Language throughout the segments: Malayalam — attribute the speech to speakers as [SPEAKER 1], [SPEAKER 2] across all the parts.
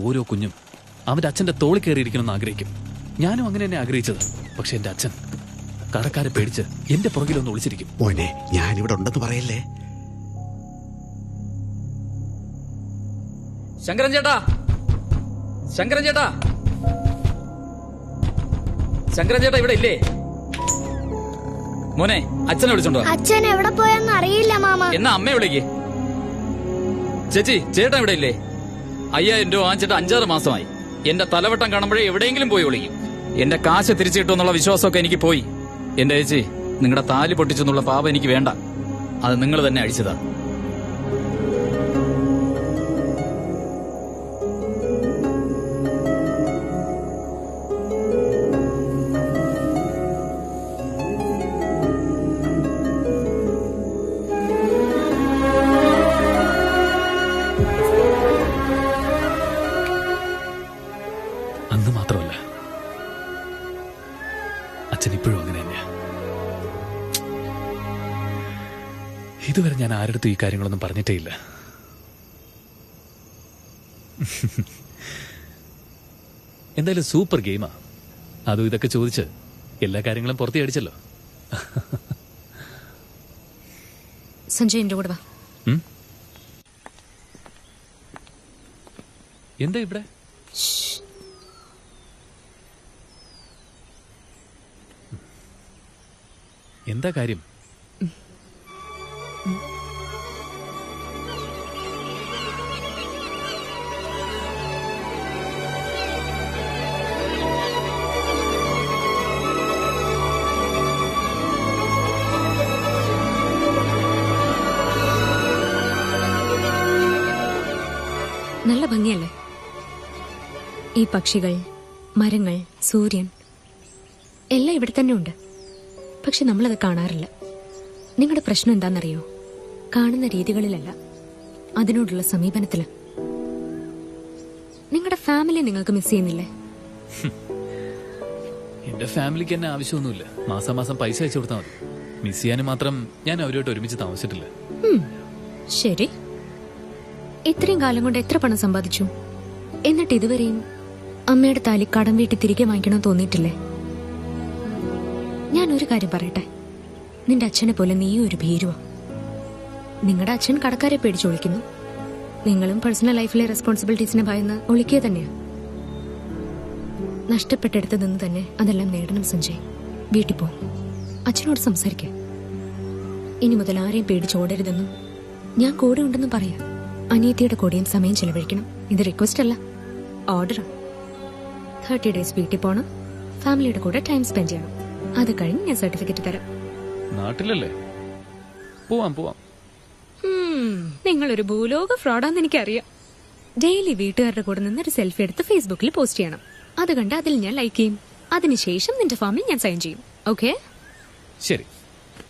[SPEAKER 1] ഓരോ കുഞ്ഞും അവന്റെ അച്ഛന്റെ തോളിൽ കയറിയിരിക്കണമെന്ന് ആഗ്രഹിക്കും. ഞാനും അങ്ങനെ തന്നെ ആഗ്രഹിച്ചത്. പക്ഷെ എന്റെ അച്ഛൻ കടക്കാരെ പേടിച്ച് എന്റെ പുറകിലൊന്ന് ഒളിച്ചിരിക്കും.
[SPEAKER 2] മോനെ, ഞാനിവിടെ ഉണ്ടെന്ന് പറയല്ലേ.
[SPEAKER 3] ശങ്കരൻ ചേട്ടാ, ശങ്കരൻ ചേട്ടാ, ശങ്കരൻ ചേട്ടാ ഇവിടെ ഇല്ലേ? മോനെ, അച്ഛനെ വിളിച്ചോണ്ടോ?
[SPEAKER 4] അച്ഛൻ എവിടെ പോയെന്ന് അറിയില്ല മാമ.
[SPEAKER 3] എന്നാ അമ്മയെ വിളിക്കേ. ചേച്ചി, ചേട്ടാ ഇവിടെ ഇല്ലേ? 5000 രൂപ വാങ്ങിച്ചിട്ട് 5-6 മാസമായി. എന്റെ തലവട്ടം കാണുമ്പോഴേ എവിടെയെങ്കിലും പോയി വിളിക്കും. എന്റെ കാശ് തിരിച്ചു കിട്ടുമെന്നുള്ള വിശ്വാസമൊക്കെ എനിക്ക് പോയി. എന്റെ ചേച്ചി, നിങ്ങളുടെ താലി പൊട്ടിച്ചെന്നുള്ള പാപം എനിക്ക് വേണ്ട. അത് നിങ്ങൾ തന്നെ അഴിച്ചതാ.
[SPEAKER 1] അന്ന് മാത്രമല്ല, അച്ഛൻ ഇപ്പോഴും അങ്ങനെ തന്നെയാ. ഇതുവരെ ഞാൻ ആരുടെ ഈ കാര്യങ്ങളൊന്നും പറഞ്ഞിട്ടേ ഇല്ല. എന്തായാലും സൂപ്പർ ഗെയിമാ. അതും ഇതൊക്കെ ചോദിച്ച് എല്ലാ കാര്യങ്ങളും പുറത്തേ അടിച്ചല്ലോ.
[SPEAKER 5] സഞ്ജയ് എന്റെ കൂടെ വാ.
[SPEAKER 1] എന്താ ഇവിടെ? എന്താ കാര്യം?
[SPEAKER 5] നല്ല ഭംഗിയല്ലേ ഈ പക്ഷികൾ, മരങ്ങൾ, സൂര്യൻ എല്ലാം ഇവിടെ തന്നെ ഉണ്ട്. പക്ഷെ നമ്മളത് കാണാറില്ല. നിങ്ങളുടെ പ്രശ്നം എന്താണെന്നറിയോ? കാണുന്ന രീതികളിലല്ല, അതിനോടുള്ള സമീപനത്തില്. നിങ്ങളുടെ ഫാമിലി നിങ്ങൾക്ക് മിസ് ചെയ്യുന്നില്ലേ?
[SPEAKER 1] എന്റെ ഫാമിലിക്ക് എന്നെ ആവശ്യമൊന്നുമില്ല. മാസാമാസം പൈസ അയച്ചു കൊടുത്താൽ മതി. മിസ് ചെയ്യാനും മാത്രം ഞാൻ അവരുമായിട്ട് ഒരുമിച്ച് താമസിച്ചിട്ടില്ല.
[SPEAKER 5] ശരി, ഇത്രയും കാലം കൊണ്ട് എത്ര പണം സമ്പാദിച്ചു? എന്നിട്ട് ഇതുവരെയും അമ്മയുടെ താലി കടം വീട്ടി തിരികെ വാങ്ങിക്കണമെന്ന് തോന്നിയിട്ടില്ലേ? ഞാൻ ഒരു കാര്യം പറയട്ടെ, നിന്റെ അച്ഛനെ പോലെ നീയും ഒരു ഭീരുവാ. നിങ്ങളുടെ അച്ഛൻ കടക്കാരെ പേടിച്ചൊളിക്കുന്നു. നിങ്ങളും പേഴ്സണൽ ലൈഫിലെ റെസ്പോൺസിബിലിറ്റീസിനെ ഭയന്ന് ഒളിക്കുക തന്നെയാ. നഷ്ടപ്പെട്ടെടുത്ത് നിന്ന് തന്നെ അതെല്ലാം നേടണം സഞ്ജയ്. വീട്ടിൽ പോ, അച്ഛനോട് സംസാരിക്കുക. ഇനി മുതൽ ആരെയും പേടിച്ചോടരുതെന്നും ഞാൻ കൂടെ ഉണ്ടെന്നും പറയാ. അനിയത്തിയുടെ കൂടെയും സമയം ചെലവഴിക്കണം. ഇത് റിക്വസ്റ്റ് അല്ല, ഓർഡർ. 30 days വീട്ടിൽ പോണം, ഫാമിലിയുടെ കൂടെ ടൈം സ്പെൻഡ് ചെയ്യണം. അത് കഴിഞ്ഞ് ഞാൻ സർട്ടിഫിക്കറ്റ് തരാം.
[SPEAKER 1] നാട്ടിലല്ലേ? പോവാം പോവാം.
[SPEAKER 5] നിങ്ങളൊരു ഭൂലോക ഫ്രോഡാന്ന് എനിക്കറിയാം. ഡെയിലി വീട്ടുകാരുടെ കൂടെ നിന്നൊരു സെൽഫി എടുത്ത് ഫേസ്ബുക്കിൽ പോസ്റ്റ് ചെയ്യണം. അത് കണ്ട് അതിൽ ഞാൻ ലൈക്ക് ചെയ്യും. അതിനുശേഷം നിന്റെ ഫാമിൽ ഞാൻ സൈൻ ചെയ്യും. ഓക്കെ?
[SPEAKER 1] ശരി,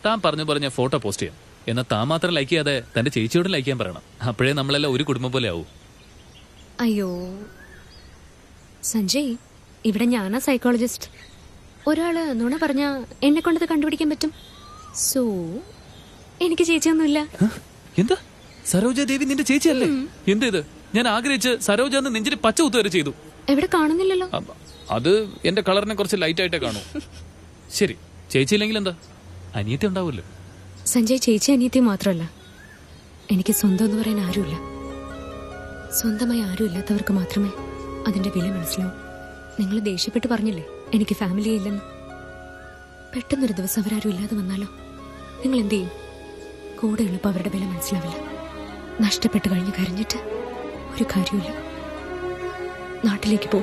[SPEAKER 1] താൻ പറഞ്ഞ ഫോട്ടോ പോസ്റ്റ് ചെയ്യാം. എന്നാൽ താൻ മാത്രം ലൈക്ക് ചെയ്യാതെ തന്റെ ചേച്ചിയോട് ലൈക്ക് ചെയ്യാൻ പറയണം. അപ്പോഴേ നമ്മളെല്ലാം ഒരു കുടുംബം പോലെ ആവൂ.
[SPEAKER 5] അയ്യോ സഞ്ജയ്, ഇവിടെ ഞാനാ സൈക്കോളജിസ്റ്റ്. ഒരാള് നുണ പറഞ്ഞ എന്നെ കൊണ്ടത് കണ്ടുപിടിക്കാൻ പറ്റും. സോ എനിക്ക് ചേച്ചിയൊന്നുമില്ല.
[SPEAKER 1] എന്താ? സരോജ ദേവി നിന്റെ ചേച്ചിയല്ലേ? എന്താ ഇത്? ഞാൻ ആഗ്രഹിച്ച് സരോജ എന്ന് നെഞ്ചിൽ പച്ച കുത്തു വരെ ചെയ്തു.
[SPEAKER 5] എവിടെ കാണുന്നില്ലല്ലോ.
[SPEAKER 1] അത് എന്റെ കളറിനെ കുറച്ച് ലൈറ്റ് ആയിട്ടേ കാണൂ. ശരി, ചേച്ചിയില്ലെങ്കിൽ എന്താ, അനിയത്തി ഉണ്ടാവുമല്ലോ.
[SPEAKER 5] സഞ്ജയ്, ചേച്ചി അനിയത്തി മാത്രമല്ല, എനിക്ക് സ്വന്തം എന്ന് പറയാൻ ആരുമില്ല. സ്വന്തമായി ആരും ഇല്ലാത്തവർക്ക് മാത്രമേ അതിന്റെ വില മനസ്സിലാവും. നിങ്ങൾ ദേഷ്യപ്പെട്ട് പറഞ്ഞില്ലേ എനിക്ക് ഫാമിലി ഇല്ലെന്ന്. പെട്ടെന്നൊരു ദിവസം അവരാരും ഇല്ലാതെ വന്നാലോ? നിങ്ങൾ എന്ത് ചെയ്യും? കൂടെയുള്ളപ്പോൾ അവരുടെ വില മനസ്സിലാവില്ല. നഷ്ടപ്പെട്ട് കഴിഞ്ഞ് കരഞ്ഞിട്ട് ഒരു കാര്യമില്ല. നാട്ടിലേക്ക് പോ.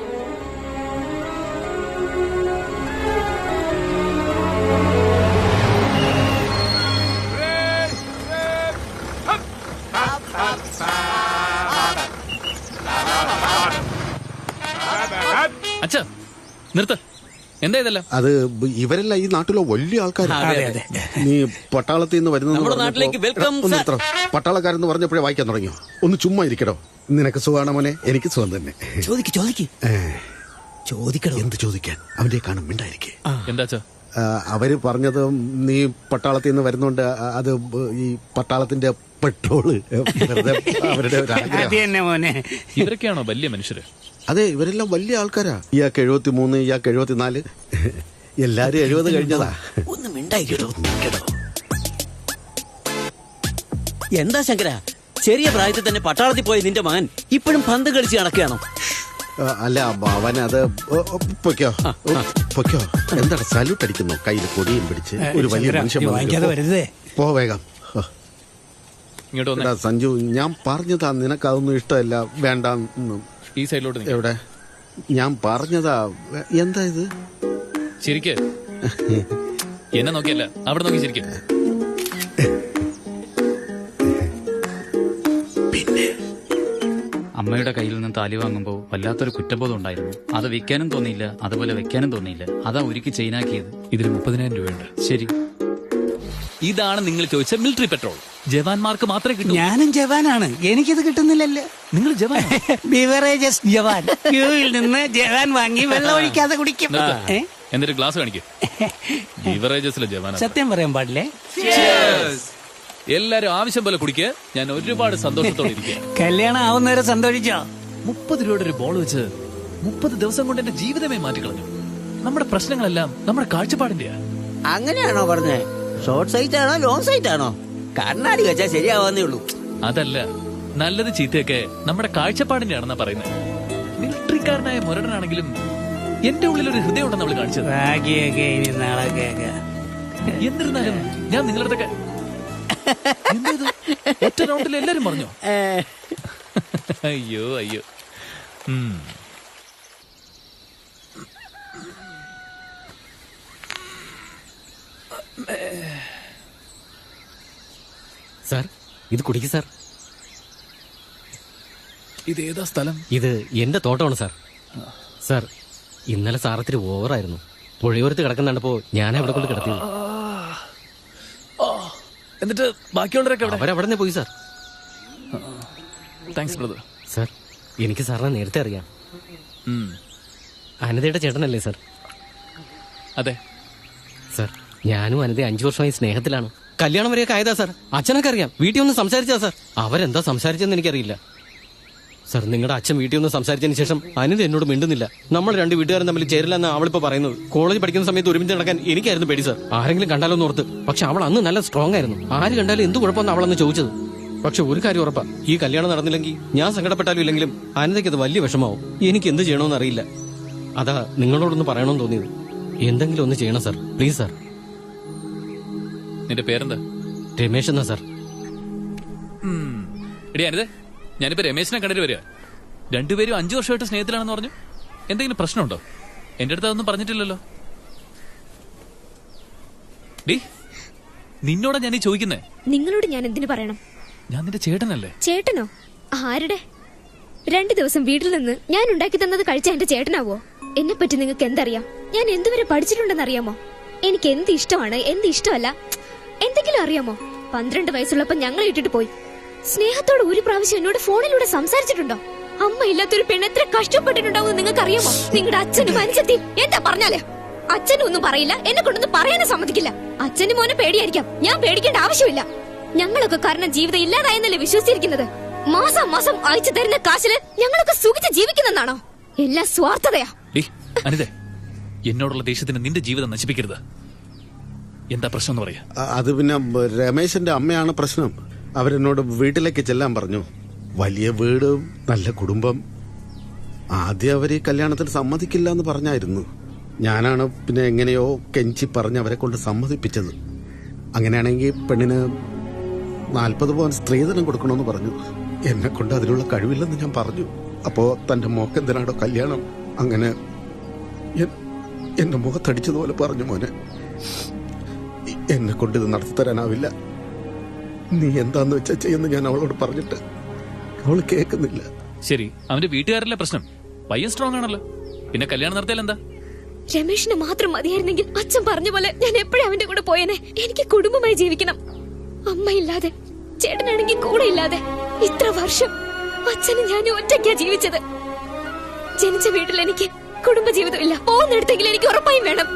[SPEAKER 1] അച്ഛാ നിർത്ത്. എന്താ ഇതെല്ലാം?
[SPEAKER 2] അത് ഇവരല്ല ഈ നാട്ടിലെ വലിയ ആൾക്കാർ. നീ പട്ടാളത്തിൽ നിന്ന് വരുന്നത് പട്ടാളക്കാരെന്ന് പറഞ്ഞപ്പോഴേ വായിക്കാൻ തുടങ്ങിയോ? ഒന്ന് ചുമ്മാ ഇരിക്കടോ. നിനക്ക് സുഖാണോ മോനെ? എനിക്ക് സുഖം തന്നെ. ചോദിക്കടോ. എന്ത് ചോദിക്കാൻ? അവന്റെ കാണും മിണ്ടായിരിക്കേ.
[SPEAKER 1] എന്താ?
[SPEAKER 2] അവര് പറഞ്ഞത് നീ പട്ടാളത്തിൽ നിന്ന് വരുന്നോണ്ട് അത് ഈ പട്ടാളത്തിന്റെ പെട്രോള് വെറുതെ അവരുടെ ഒരു ആഗ്രഹം.
[SPEAKER 6] അത് തന്നെ മോനെ.
[SPEAKER 1] ഇവരൊക്കെയാണോ വലിയ മനുഷ്യര്?
[SPEAKER 2] അതെ, ഇവരെല്ലാം വലിയ ആൾക്കാരാ. ഇയാൾക്ക് 73, ഇയാൾക്ക് 74, എല്ലാരും 70 കഴിഞ്ഞതാ.
[SPEAKER 7] ഒന്ന് മിണ്ടായിട്ടോ. എന്താ ശങ്കര, ചെറിയ പ്രായത്തിൽ തന്നെ പട്ടാളത്തിൽ പോയ നിന്റെ മകൻ ഇപ്പോഴും പന്ത് കളിച്ച് നടക്കുകയാണോ?
[SPEAKER 2] അല്ല, അവനത് പൊയ്ക്കോ. എന്താണ് സല്യൂട്ട് അടിക്കുന്നു, കയ്യിൽ കൊടിയും പിടിച്ച് ഒരു വലിയ മനുഷ്യൻ
[SPEAKER 6] വാങ്ങിക്കാതെ വരുതേ.
[SPEAKER 2] പോ വേഗം.
[SPEAKER 1] ഇങ്ങോട്ട് വന്നേ.
[SPEAKER 2] എടാ സഞ്ജു, ഞാൻ പറഞ്ഞതാ നിനക്കതൊന്നും ഇഷ്ടമല്ല, വേണ്ട.
[SPEAKER 1] ഈ സൈഡിലോട്ട് നിൽക്ക്.
[SPEAKER 2] എവിടെ? ഞാൻ പറഞ്ഞതാ. എന്താ ഇത്?
[SPEAKER 1] ശരിക്ക് എന്നെ നോക്കിയല്ല, അവിടെ നോക്കി ശരിക്കും.
[SPEAKER 3] അമ്മയുടെ കയ്യിൽ നിന്ന് താലി വാങ്ങുമ്പോൾ വല്ലാത്തൊരു കുറ്റബോധം ഉണ്ടായിരുന്നു. അത് വിൽക്കാനും തോന്നിയില്ല, അതുപോലെ വെക്കാനും തോന്നിയില്ല. അതാ ഒരുക്കി ചെയിനാക്കിയത്.
[SPEAKER 1] ഇതിൽ 30,000 രൂപയുണ്ട്.
[SPEAKER 3] ശരി,
[SPEAKER 1] ഇതാണ് നിങ്ങൾ ചോദിച്ച മിലിറ്ററി പെട്രോൾ. ജവാന്മാർക്ക് മാത്രമേ കിട്ടൂ.
[SPEAKER 6] ഞാനും ജവാനാണ്, എനിക്കിത് കിട്ടുന്നില്ലല്ലോ.
[SPEAKER 1] നിങ്ങൾ ജവാൻ?
[SPEAKER 6] ബിവറേജസ് ജവാൻ. ക്യൂവിൽ നിന്ന് ജവാൻ വാങ്ങി വെള്ളം ഒഴിക്കാതെ കുടിക്കും.
[SPEAKER 1] എന്നിട്ട് ഗ്ലാസ് കാണിക്കും. ബിവറേജസിലെ ജവാൻ.
[SPEAKER 6] സത്യം പറയാൻ പാടില്ലേ?
[SPEAKER 1] എല്ലാരും ആവശ്യം പോലെ കുടിക്കുക. ഞാൻ ഒരുപാട് സന്തോഷത്തോടെ ഇരിക്കുക.
[SPEAKER 6] കല്യാണം ആവുന്നവരെ സന്തോഷിച്ചോ?
[SPEAKER 1] 30 രൂപയുടെ ഒരു ബോൾ വെച്ച് 30 ദിവസം കൊണ്ട് എന്റെ ജീവിതമേ മാറ്റിക്കളഞ്ഞു. നമ്മുടെ പ്രശ്നങ്ങളെല്ലാം നമ്മുടെ കാഴ്ചപ്പാടിന്റെയാ.
[SPEAKER 7] അങ്ങനെയാണോ പറഞ്ഞേ? ഷോർട്ട് സൈറ്റ് ആണോ ലോങ് സൈറ്റ് ആണോ? കണ്ണാടി വെച്ചാൽ ശരിയാവാന്നേ ഉള്ളൂ.
[SPEAKER 1] അതല്ല, നല്ലത് ചീത്തയൊക്കെ നമ്മുടെ കാഴ്ചപ്പാടിന്റെ ആണെന്നാ പറയുന്നത്. മിലിറ്ററിക്കാരനായ മുരടനാണെങ്കിലും എന്റെ ഉള്ളിൽ ഒരു ഹൃദയം ഉണ്ടെന്ന് അവള് കാണിച്ചത്.
[SPEAKER 6] ഇനി നാളെ കേൾക്കാം.
[SPEAKER 1] എന്നിരുന്നാലും ഞാൻ നിങ്ങളുടെ ഒറ്റ റൗണ്ടിൽ എല്ലാരും പറഞ്ഞോ? അയ്യോ അയ്യോ.
[SPEAKER 8] സാർ, ഇത് കുടിക്ക് സാർ.
[SPEAKER 1] ഇതേതാ സ്ഥലം?
[SPEAKER 8] ഇത് എന്റെ തോട്ടമാണ് സാർ. സാർ, ഇന്നലെ സാറത്തിരി ഓവറായിരുന്നു. പുഴയോരത്ത് കിടക്കുന്നുണ്ടപ്പോ ഞാൻ അവിടെ കൊണ്ട് കിടത്തി.
[SPEAKER 1] എന്നിട്ട് ബാക്കിയുള്ളവരൊക്കെ
[SPEAKER 8] അവരവിടെ നിന്ന് പോയി സാർ.
[SPEAKER 1] Thanks brother.
[SPEAKER 8] സാർ, എനിക്ക് സാറിനെ നേരത്തെ അറിയാം. അനിതയുടെ ചേട്ടനല്ലേ സാർ?
[SPEAKER 1] അതെ
[SPEAKER 8] സാർ, ഞാനും അനിത 5 വർഷമായി സ്നേഹത്തിലാണ്. കല്യാണം വരെയൊക്കെ ആയതാ സാർ. അച്ഛനൊക്കെ അറിയാം. വീട്ടിൽ ഒന്ന് സംസാരിച്ചാ സാർ. അവരെന്താ സംസാരിച്ചെന്ന് എനിക്കറിയില്ല സാർ. നിങ്ങളുടെ അച്ഛൻ വീട്ടിൽ ഒന്ന് സംസാരിച്ചതിന് ശേഷം അനിത എന്നോട് മിണ്ടുന്നില്ല. നമ്മൾ 2 വീട്ടുകാരും തമ്മിൽ ചേരില്ലെന്ന് അവളിപ്പോ പറയുന്നത്. കോളേജ് പഠിക്കുന്ന സമയത്ത് ഒരുമിച്ച് നടക്കാൻ എനിക്കായിരുന്നു പേടി സാർ. ആരെങ്കിലും കണ്ടാലോ എന്ന് ഓർത്ത്. പക്ഷെ അവൾ അന്ന് നല്ല സ്ട്രോങ് ആയിരുന്നു. ആര് കണ്ടാലും എന്ത് കുഴപ്പമെന്ന് അവളന്ന് ചോദിച്ചത്. പക്ഷെ ഒരു കാര്യം ഉറപ്പാ, ഈ കല്യാണം നടന്നില്ലെങ്കിൽ ഞാൻ സങ്കടപ്പെട്ടാലും ഇല്ലെങ്കിലും അനിതയ്ക്ക് അത് വലിയ വിഷമാവും. എനിക്ക് എന്ത് ചെയ്യണമെന്ന് അറിയില്ല. അതാ നിങ്ങളോടൊന്ന് പറയണമെന്ന് തോന്നിയത്. എന്തെങ്കിലും ഒന്ന് ചെയ്യണം സാർ, പ്ലീസ് സാർ.
[SPEAKER 1] നിന്റെ പേരെന്താ?
[SPEAKER 8] രമേശ് എന്നാ സാർ.
[SPEAKER 1] എടി അനിതേ, ഞാനിപ്പോ രമേശിനെ കണ്ടിട്ട് വരിക. 2 പേരും 5 വർഷമായിട്ട് സ്നേഹത്തിലാണെന്ന് പറഞ്ഞു. എന്തെങ്കിലും പ്രശ്നമുണ്ടോ? എന്റെ അടുത്ത് അതൊന്നും പറഞ്ഞിട്ടില്ലല്ലോ. ഡി, നിന്നോടാ ഞാൻ ഈ ചോദിക്കുന്നേ.
[SPEAKER 5] നിങ്ങളോട് ഞാൻ എന്തിനു പറയണം?
[SPEAKER 1] ഞാൻ നിന്റെ ചേട്ടനല്ലേ?
[SPEAKER 5] ചേട്ടനോ? ആരുടെ? 2 ദിവസം വീട്ടിൽ നിന്ന് ഞാൻ ഉണ്ടാക്കി തന്നത് കഴിച്ച എന്റെ ചേട്ടനാവോ? എന്നെ പറ്റി നിങ്ങൾക്ക് എന്തറിയാം? ഞാൻ എന്തുവരെ പഠിച്ചിട്ടുണ്ടെന്ന് അറിയാമോ? എനിക്ക് എന്ത് ഇഷ്ടമാണ്, എന്ത് ഇഷ്ടമല്ല എന്തെങ്കിലും അറിയാമോ? 12 വയസ്സുള്ളപ്പോ ഞങ്ങളെ ഇട്ടിട്ട് പോയി. സ്നേഹത്തോട് ഒരു പ്രാവശ്യം എന്നോട് ഫോണിലൂടെ സംസാരിച്ചിട്ടുണ്ടോ? അമ്മ ഇല്ലാത്തൊരു പെണ്ണ് എത്ര കഷ്ടപ്പെട്ടിട്ടുണ്ടാവും നിങ്ങൾക്ക് അറിയാമോ? നിങ്ങളുടെ അച്ഛനും അനുജത്തിയും എന്താ പറഞ്ഞാലേ? അച്ഛനും ഒന്നും പറയില്ല, എന്നെ കൊണ്ടൊന്നും പറയാനും സമ്മതിക്കില്ല. അച്ഛനും മോനെ പേടിയായിരിക്കാം, ഞാൻ പേടിക്കേണ്ട ആവശ്യമില്ല. ഞങ്ങളൊക്കെ കാരണം ജീവിതം ഇല്ലാതായെന്നല്ലേ വിശ്വസിച്ചിരിക്കുന്നത്? മാസം മാസം അയച്ചു തരുന്ന കാശില് ഞങ്ങളൊക്കെ സുഖിച്ച് ജീവിക്കുന്നെന്നാണോ? എല്ലാം സ്വാർത്ഥതയാ.
[SPEAKER 1] അനിതേ, എന്നോടുള്ള ദേഷ്യത്തിന് നിന്റെ ജീവിതം നശിപ്പിക്കരുത്. എന്താ പ്രശ്നം എന്ന് പറയാ?
[SPEAKER 2] അത് പിന്നെ രമേശന്റെ അമ്മയാണ് പ്രശ്നം. അവരെന്നോട് വീട്ടിലേക്ക് ചെല്ലാൻ പറഞ്ഞു. വലിയ വീട്, നല്ല കുടുംബം. ആദ്യം അവര് കല്യാണത്തിന് സമ്മതിക്കില്ല എന്ന് പറഞ്ഞായിരുന്നു. ഞാനാണ് പിന്നെ എങ്ങനെയോ കെഞ്ചി പറഞ്ഞ് അവരെ കൊണ്ട് സമ്മതിപ്പിച്ചത്. അങ്ങനെയാണെങ്കിൽ പെണ്ണിന് 40 പവൻ സ്ത്രീധനം കൊടുക്കണമെന്ന് പറഞ്ഞു. എന്നെ കൊണ്ട് അതിനുള്ള കഴിവില്ലെന്ന് ഞാൻ പറഞ്ഞു. അപ്പോ തന്റെ മോക്കെന്തിനാടോ കല്യാണം? അങ്ങനെ എന്റെ മുഖത്തടിച്ചതുപോലെ പറഞ്ഞു. മോനെ, എന്നെ കൊണ്ട് ഇത് നടത്തിത്തരാനാവില്ല. നീ എന്താന്ന് വെച്ചാ ചെയ്യുന്ന ഞാൻ അവളോട് പറഞ്ഞിട്ട് അവള് കേൾക്കുന്നില്ല.
[SPEAKER 1] ശരി, അവന്റെ വീട്ടുകാരല്ലേ പ്രശ്നം? പയ്യൻ സ്ട്രോങ് ആണല്ലോ, പിന്നെ കല്യാണം നടത്തിയാൽ എന്താ?
[SPEAKER 5] രമേഷിന് മാത്രം മതിയായിരുന്നെങ്കിൽ അച്ഛൻ പറഞ്ഞ പോലെ ഞാൻ എപ്പോഴും അവന്റെ കൂടെ പോയേനെ. എനിക്ക് കുടുംബമായി ജീവിക്കണം. അമ്മയില്ലാതെ, ചേട്ടനാണെങ്കിൽ കൂടെ ഇല്ലാതെ ഇത്ര വർഷം അച്ഛനും ഞാനും ഒറ്റയ്ക്കാ ജീവിച്ചത്. ജനിച്ച വീട്ടിൽ എനിക്ക് കുടുംബജീവിതമില്ല. പോകുന്നിടത്തെങ്കിലും എനിക്ക് ഉറപ്പായും വേണം.